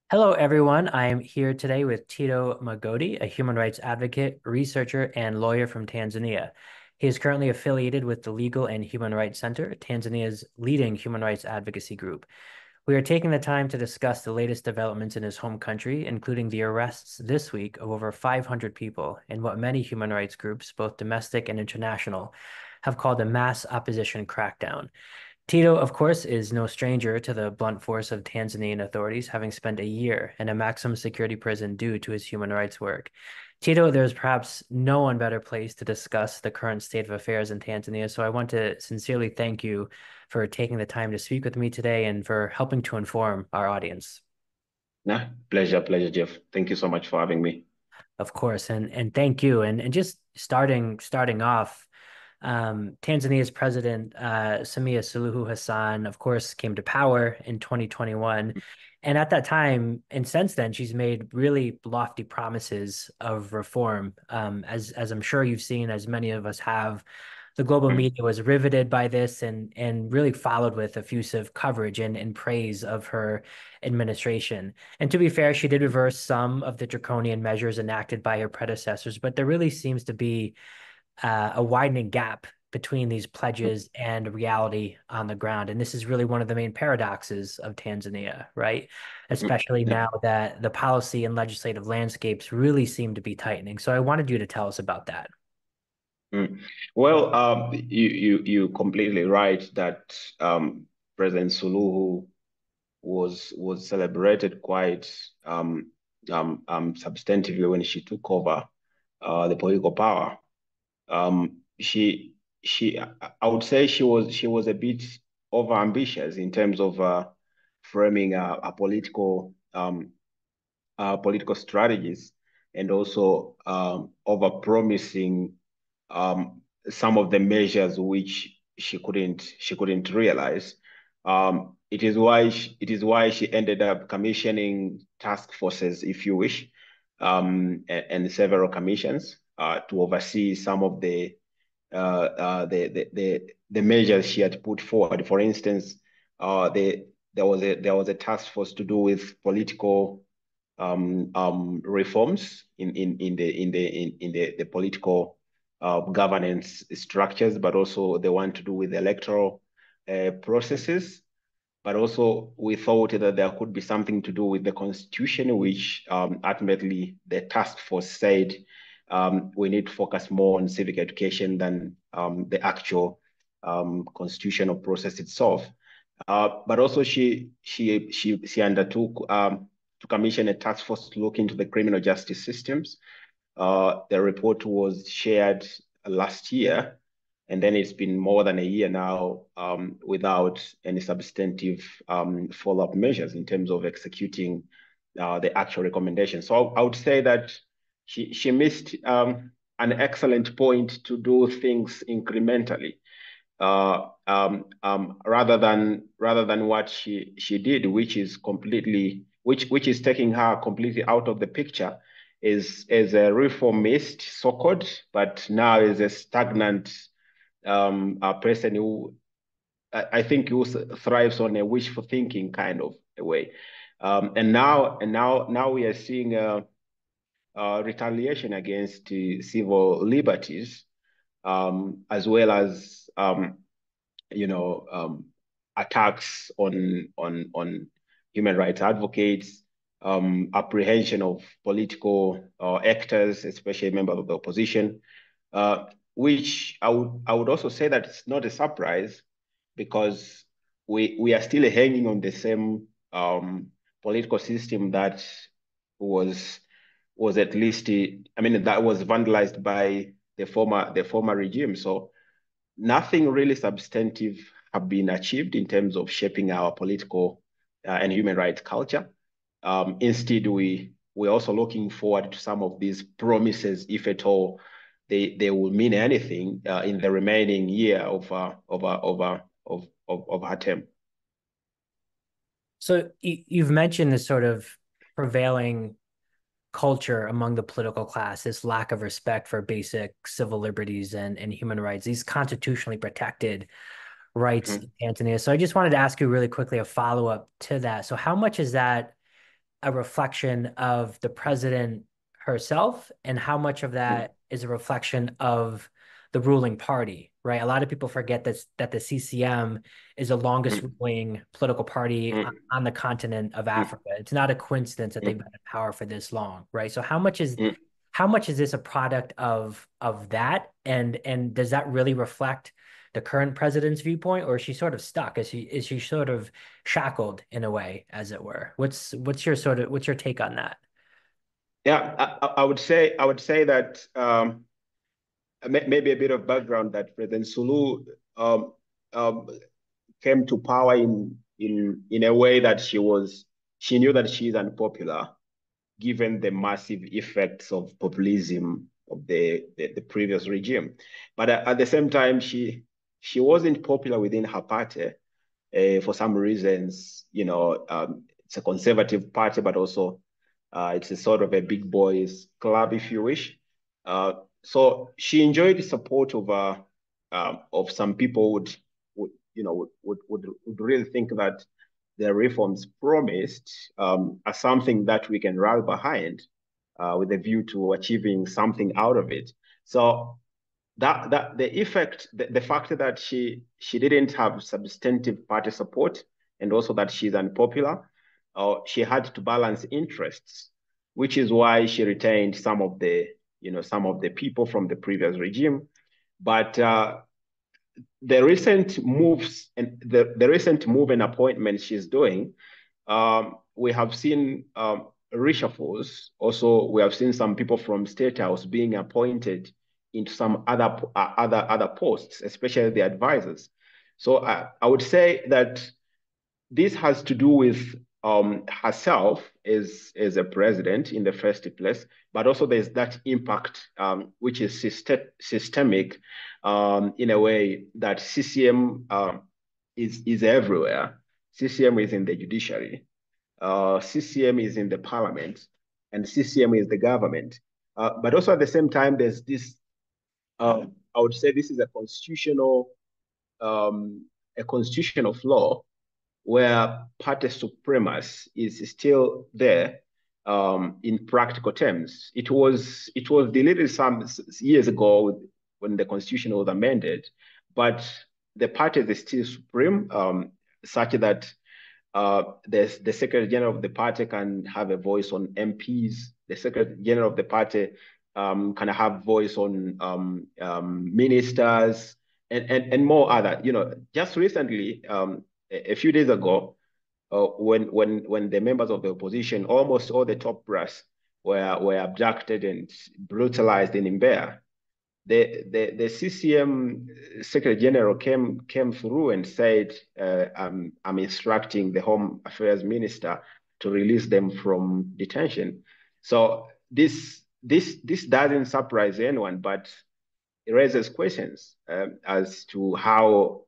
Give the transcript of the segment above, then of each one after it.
Hello, everyone. I'm here today with Tito Magoti, a human rights advocate, researcher, and lawyer from Tanzania. He is currently affiliated with the Legal and Human Rights Center, Tanzania's leading human rights advocacy group. We are taking the time to discuss the latest developments in his home country, including the arrests this week of over 500 people in what many human rights groups, both domestic and international, have called a mass opposition crackdown. Tito, of course, is no stranger to the blunt force of Tanzanian authorities, having spent a year in a maximum security prison due to his human rights work. Tito, there's perhaps no one better placed to discuss the current state of affairs in Tanzania, so I want to sincerely thank you for taking the time to speak with me today and for helping to inform our audience. Nah, pleasure, Jeff. Thank you so much for having me. Of course, and thank you. And just starting off, Tanzania's president Samia Suluhu Hassan, of course, came to power in 2021, and at that time, and since then, she's made really lofty promises of reform. As I'm sure you've seen, as many of us have, the global Mm, media was riveted by this and really followed with effusive coverage and praise of her administration. And to be fair, she did reverse some of the draconian measures enacted by her predecessors, but there really seems to be a widening gap between these mm, pledges and reality on the ground. And this is really one of the main paradoxes of Tanzania, right? Especially yeah. now that the policy and legislative landscapes really seem to be tightening. So I wanted you to tell us about that. Mm. Well, you completely right that President Suluhu was celebrated quite substantively when she took over the political power. She I would say she was a bit overambitious in terms of framing a political strategies and also over-promising some of the measures which she couldn't realize. It is why she ended up commissioning task forces, if you wish, and several commissions to oversee some of the measures she had put forward. For instance, there was a task force to do with political reforms in the political governance structures, but also they want to do with electoral processes. But also, we thought that there could be something to do with the constitution, which ultimately the task force said we need to focus more on civic education than the actual constitutional process itself. But also, she undertook to commission a task force to look into the criminal justice systems. The report was shared last year, and then it's been more than a year now without any substantive follow-up measures in terms of executing the actual recommendations. So I would say that she missed an excellent point to do things incrementally rather than what she did, which is taking her completely out of the picture, is as a reformist, so called, but now is a stagnant a person who I think who thrives on a wishful thinking kind of a way. And now we are seeing retaliation against civil liberties, as well as you know, attacks on human rights advocates, apprehension of political actors, especially members of the opposition, which I would also say that it's not a surprise because we are still hanging on the same political system that was was at least I mean that was vandalized by the former regime. So nothing really substantive have been achieved in terms of shaping our political and human rights culture. Instead, we're also looking forward to some of these promises, if at all they will mean anything in the remaining year of her term. So you've mentioned this sort of prevailing culture among the political class, this lack of respect for basic civil liberties and human rights, these constitutionally protected rights Mhm. in Tanzania. So I just wanted to ask you really quickly a follow-up to that. So how much is that a reflection of the president herself, and how much of mm, that is a reflection of the ruling party, right? A lot of people forget that the CCM is the longest mm, ruling political party mm, on the continent of mm, Africa. It's not a coincidence that they've mm, been in power for this long, right? So mm. how much is this a product of that? And does that really reflect the current president's viewpoint, or is she sort of stuck? Is she sort of shackled in a way, as it were? What's your take on that? Yeah, I would say that maybe a bit of background that President Sulu um, um, came to power in a way that she knew that she is unpopular given the massive effects of populism of the previous regime. But at the same time, she wasn't popular within her party for some reasons. It's a conservative party, but also it's a sort of a big boys club, if you wish. Uh, so she enjoyed the support of some people would really think that the reforms promised are something that we can rally behind with a view to achieving something out of it. So that the effect, the fact that she didn't have substantive party support, and also that she's unpopular, she had to balance interests, which is why she retained some of the people from the previous regime. But the recent moves and the recent move and appointments she's doing, we have seen reshuffles. Also, we have seen some people from State House being appointed into some other posts, especially the advisors. So I would say that this has to do with herself as a president in the first place, but also there's that impact which is systemic in a way that CCM is everywhere. CCM is in the judiciary, CCM is in the parliament, and CCM is the government. But also at the same time, there's this. I would say this is um, a constitutional flaw where party supremacy is still there in practical terms. It was deleted some years ago when the constitution was amended, but the party is still supreme, such that the Secretary General of the party can have a voice on MPs. The Secretary General of the party can have voice on ministers and more other. Just recently, a few days ago, when the members of the opposition, almost all the top brass, were abducted and brutalized in Mbeya, the CCM Secretary General came through and said, I'm instructing the Home Affairs Minister to release them from detention. So this doesn't surprise anyone, but it raises questions as to how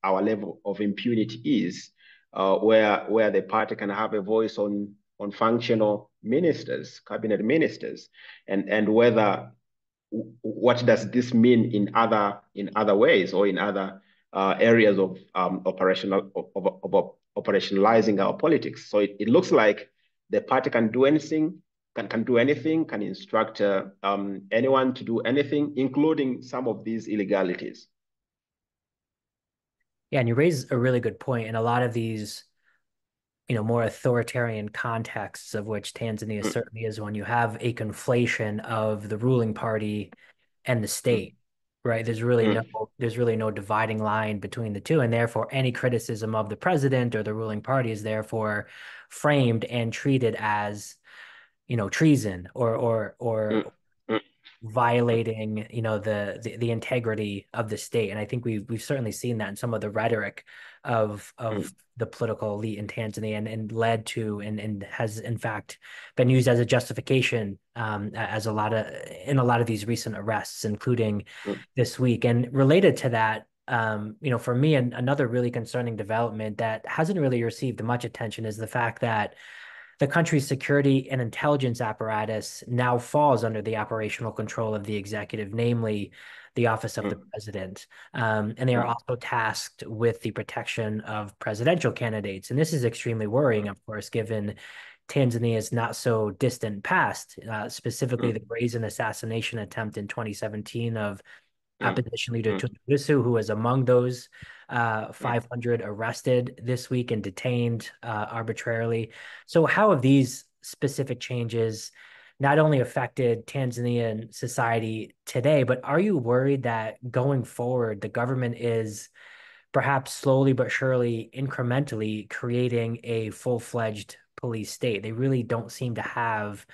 our level of impunity is, where the party can have a voice on functional ministers, cabinet ministers, and whether what does this mean in other ways or in other areas of operationalizing our politics. So it looks like the party can do anything, can do anything, can instruct anyone to do anything, including some of these illegalities. Yeah, and you raise a really good point. In a lot of these, more authoritarian contexts, of which Tanzania Mm, certainly is one, you have a conflation of the ruling party and the mm, state, right? mm, There's really no dividing line between the two, and therefore any criticism of the president or the ruling party is therefore framed and treated as, treason or mm, mm, violating, the integrity of the state. And I think we've certainly seen that in some of the rhetoric of mm, the political elite in Tanzania, and led to and has in fact been used as a justification, as a lot of these recent arrests, including mm, this week. And related to that, for me, another really concerning development that hasn't really received much attention is the fact that the country's security and intelligence apparatus now falls under the operational control of the executive, namely the office of the mm, president. And they are mm, also tasked with the protection of presidential candidates. And this is extremely worrying, mm, of course, given Tanzania's not so distant past, specifically the mm, brazen assassination attempt in 2017 of mm, opposition leader mm, Tundu Lissu, who was among those mm, 500 arrested this week and detained arbitrarily. So, how have these specific changes not only affected Tanzanian society today, but are you worried that going forward, the government is perhaps slowly but surely, incrementally creating a full-fledged police state? They really don't seem to have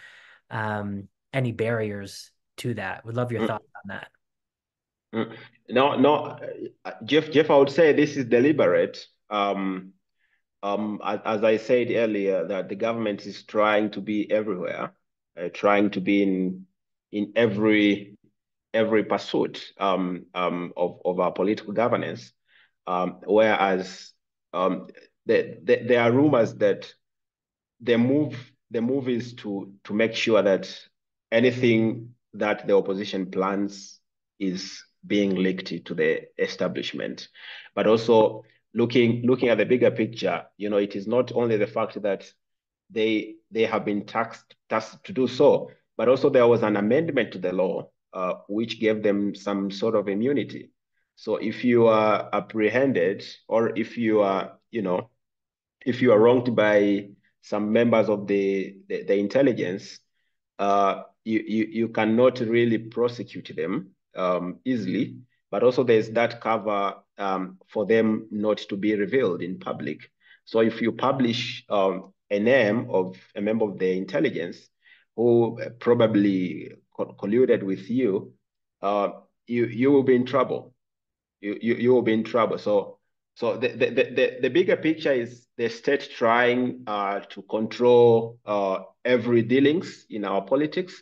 any barriers to that. Would love your mm, thoughts on that. mm. No, no, Jeff, I would say this is deliberate. As I said earlier, that the government is trying to be everywhere, trying to be in every pursuit of our political governance. Whereas there are rumors that the move the move is to make sure that anything that the opposition plans is being leaked to the establishment, but also looking at the bigger picture. It is not only the fact that they have been tasked to do so, but also there was an amendment to the law which gave them some sort of immunity. So if you are apprehended, or if you are wronged by some members of the intelligence, you cannot really prosecute them easily. But also there's that cover for them not to be revealed in public. So if you publish a name of a member of the intelligence who probably colluded with you, you will be in trouble. You will be in trouble. So the bigger picture is the state trying to control every dealings in our politics,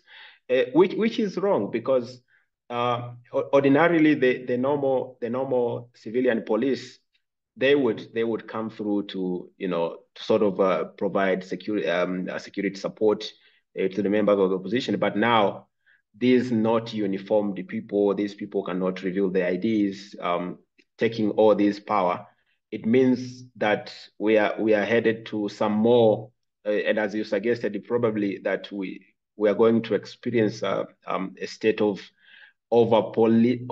which is wrong, because ordinarily the normal civilian police, they would come through to sort of provide security support to the members of the opposition. But now these not uniformed people, these people cannot reveal their IDs, taking all this power. It means that we are headed to some more, and as you suggested, probably that we are going to experience a state of over policing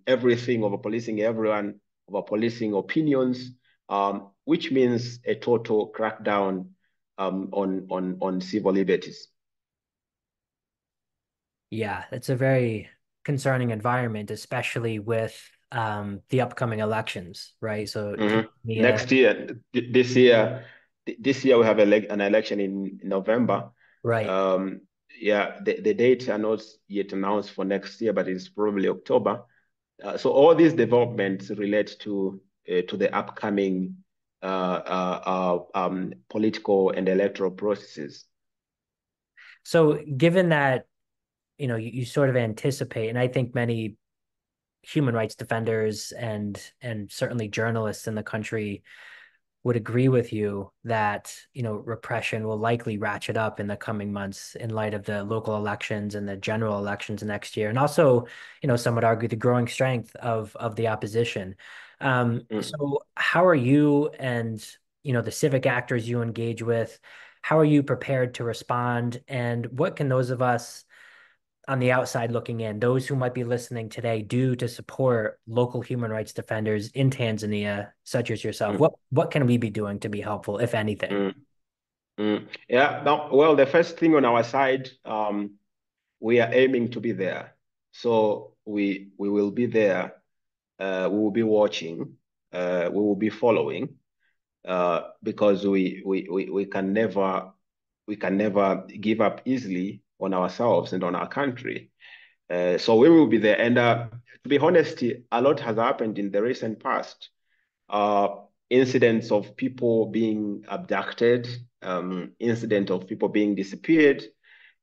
everything, over policing everyone, over policing opinions, which means a total crackdown on civil liberties. Yeah, it's a very concerning environment, especially with the upcoming elections, right? So Mhm. Tanzania, Next year, this year we have an election in November. right. Um, yeah, the dates are not yet announced for next year, but it's probably October. So all these developments relate to the upcoming political and electoral processes. So given that, you sort of anticipate, and I think many human rights defenders and certainly journalists in the country would agree with you that, repression will likely ratchet up in the coming months in light of the local elections and the general elections next year. And also, some would argue the growing strength of the opposition. Mm. So how are you and, the civic actors you engage with, how are you prepared to respond? And what can those of us on the outside looking in, those who might be listening today, do to support local human rights defenders in Tanzania, such as yourself? Mm. What can we be doing to be helpful, if anything? Mm. Mm. Yeah, no, well, the first thing on our side, we are aiming to be there. So we will be there. We will be watching. We will be following. Because we can never give up easily on ourselves and on our country. So we will be there. And to be honest, a lot has happened in the recent past. Uh, Incidents of people being abducted, incident of people being disappeared.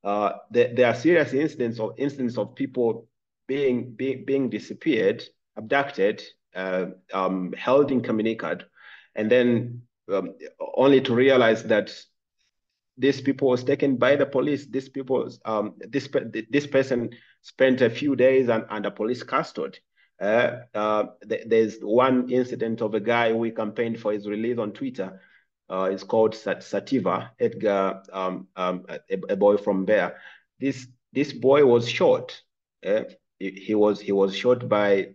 There are serious incidents of people being disappeared, abducted, held incommunicado, and then only to realize that these people was taken by the police. These people, this person spent a few days under police custody. There's one incident of a guy who campaigned for his release on Twitter. It's called Sativa Edgar, a boy from there. This boy was shot. He was shot by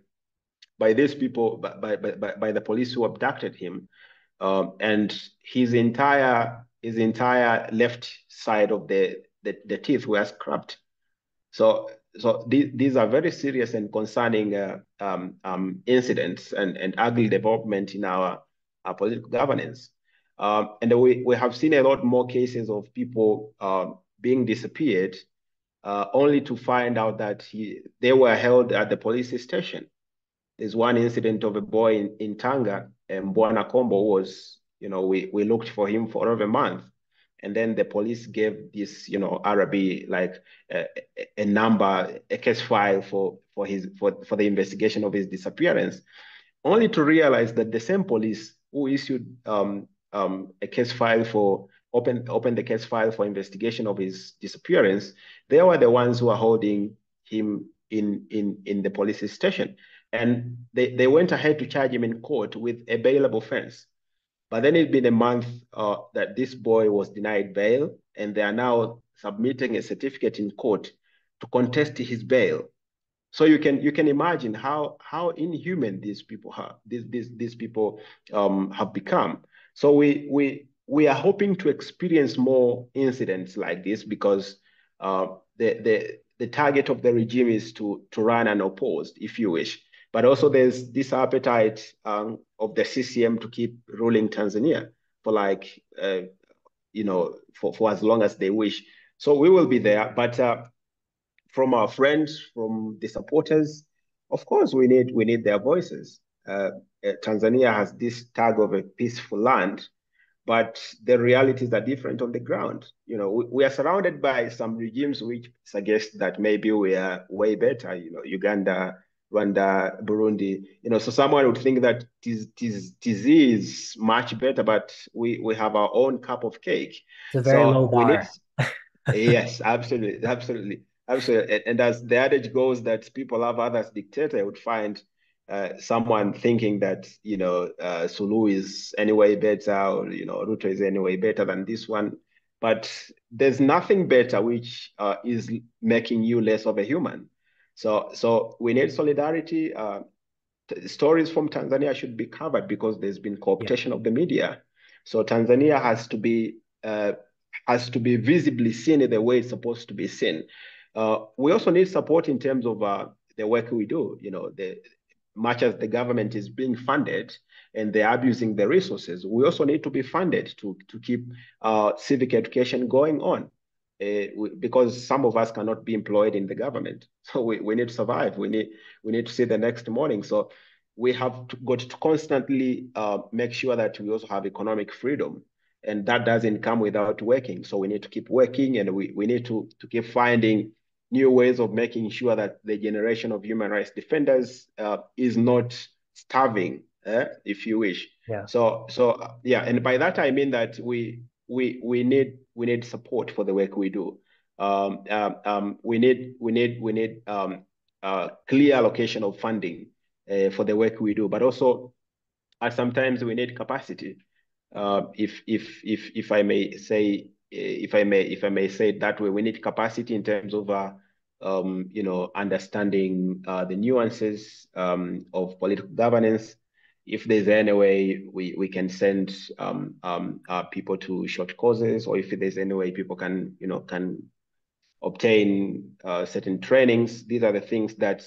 these people, by the police who abducted him, and his entire left side of the teeth were scrapped. So these are very serious and concerning incidents and ugly development in our political governance. And we have seen a lot more cases of people being disappeared, only to find out that they were held at the police station. There's one incident of a boy in Tanga, and Bwana Kombo was, we looked for him for over a month. And then the police gave this, Arabi, like a number, a case file for the investigation of his disappearance, only to realize that the same police who issued a case file for opened the case file for investigation of his disappearance, they were the ones who are holding him in the police station. And they went ahead to charge him in court with a bailable offense. But then it's been a month that this boy was denied bail, and they are now submitting a certificate in court to contest his bail. So you can imagine how inhuman these people have these people have become. So we are hoping to experience more incidents like this, because the target of the regime is to run unopposed, if you wish. But also there's this appetite of the CCM to keep ruling Tanzania for for as long as they wish. So we will be there. But from our friends, from the supporters, of course, we need their voices. Tanzania has this tag of a peaceful land, but the realities are different on the ground. We are surrounded by some regimes which suggest that maybe we are way better. Uganda, Rwanda, Burundi. So someone would think that TZ is much better, but we have our own cup of cake. It's a very low So we need. bar. Yes, absolutely, absolutely, absolutely. And as the adage goes, that people have others dictator, I would find someone thinking that Sulu is anyway better, or Ruto is anyway better than this one. But there's nothing better which is making you less of a human. So we need solidarity. Stories from Tanzania should be covered because there's been Yeah. cooptation of the media. So Tanzania has to be visibly seen in the way it's supposed to be seen. We also need support in terms of the work we do. Much as the government is being funded and they're abusing the resources, we also need to be funded to keep civic education going on. Because some of us cannot be employed in the government. So we need to survive. We need to see the next morning. So we have got to constantly make sure that we also have economic freedom. And that doesn't come without working. So we need to keep working, and we need to keep finding new ways of making sure that the generation of human rights defenders is not starving, if you wish. Yeah. So yeah, and by that I mean that we need support for the work we do. We need clear allocation of funding for the work we do, but also sometimes we need capacity. If I may say, if I may say it that way, we need capacity in terms of understanding the nuances of political governance. If there's any way we can send people to short courses, or if there's any way people can obtain certain trainings. These are the things that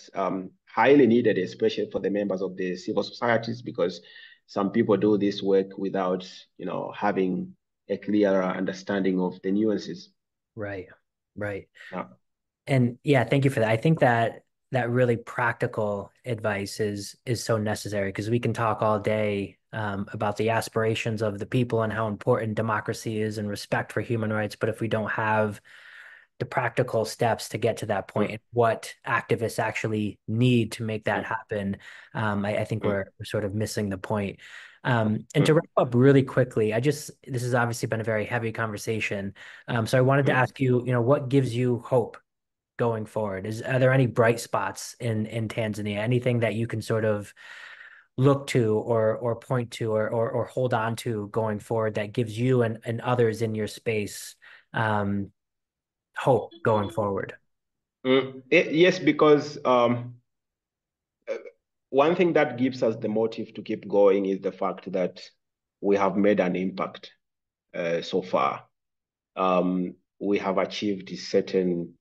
highly needed, especially for the members of the civil societies, because some people do this work without having a clearer understanding of the nuances. Right. Right. Yeah. And yeah, thank you for that. I think that really practical advice is so necessary, because we can talk all day about the aspirations of the people and how important democracy is and respect for human rights. But if we don't have the practical steps to get to that point, Mm, and what activists actually need to make that mm, happen, I think mm, we're sort of missing the point. And to wrap up really quickly, this has obviously been a very heavy conversation. So I wanted to Mm. ask you, what gives you hope going forward? Are there any bright spots in Tanzania? Anything that you can sort of look to or point to or hold on to going forward that gives you and others in your space hope going forward? Yes, because uh, one thing that gives us the motive to keep going is the fact that we have made an impact so far. We have achieved certain,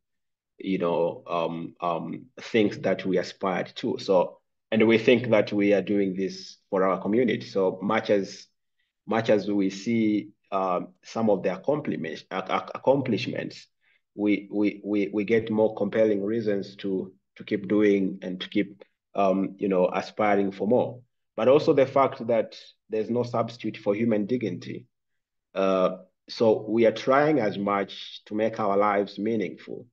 things that we aspired to. So, and we think that we are doing this for our community. So much as we see some of the accomplishments, we get more compelling reasons to keep doing and to keep aspiring for more. But also the fact that there's no substitute for human dignity. Uh, so we are trying as much to make our lives meaningful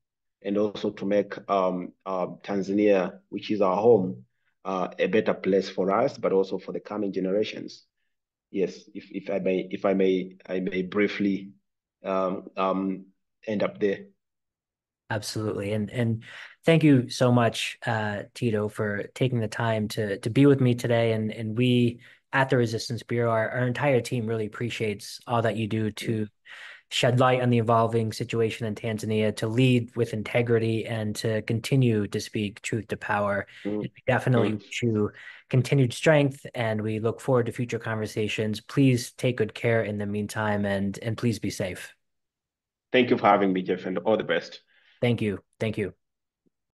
and also to make Tanzania, which is our home, a better place for us, but also for the coming generations. Yes, if I may briefly end up there. Absolutely. And thank you so much, Tito, for taking the time to be with me today. And we at the Resistance Bureau, our entire team really appreciates all that you do Mm, to shed light on the evolving situation in Tanzania, to lead with integrity and to continue to speak truth to power. mm, And we definitely mm. wish you continued strength, and we look forward to future conversations. Please take good care in the meantime, and please be safe. Thank you for having me, Jeff, and all the best. Thank you. Thank you.